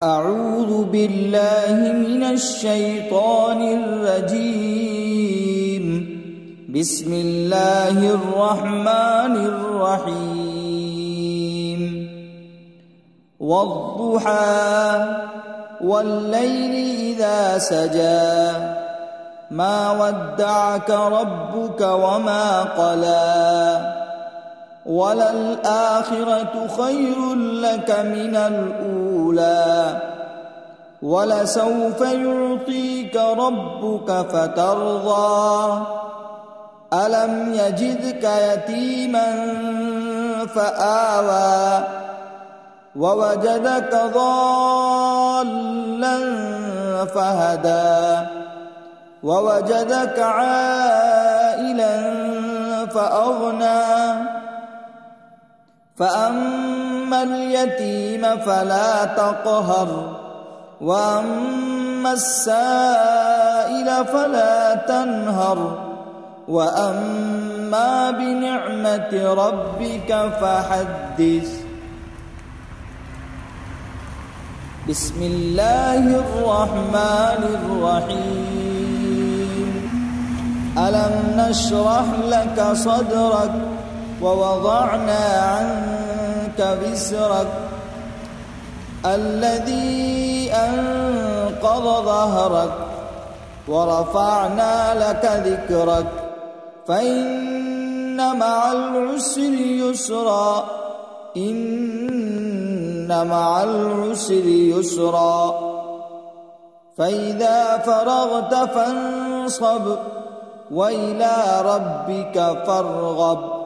أعوذ بالله من الشيطان الرجيم. بسم الله الرحمن الرحيم. والضحى والليل إذا سجى ما ودعك ربك وما قلى وللآخرة خير لك من الأولى ولسوف يعطيك ربك فترضى ألم يجدك يتيما فآوى ووجدك ضالا فهدى ووجدك عائلا فأغنى فأما اليتيم فلا تقهر وأما السائل فلا تنهر وأما بنعمة ربك فحدث. بسم الله الرحمن الرحيم. ألم نشرح لك صدرك ووضعنا عنك وزرك الذي أنقض ظهرك ورفعنا لك ذكرك فإن مع العسر يسرا إن مع العسر يسرا فإذا فرغت فانصب وإلى ربك فارغب.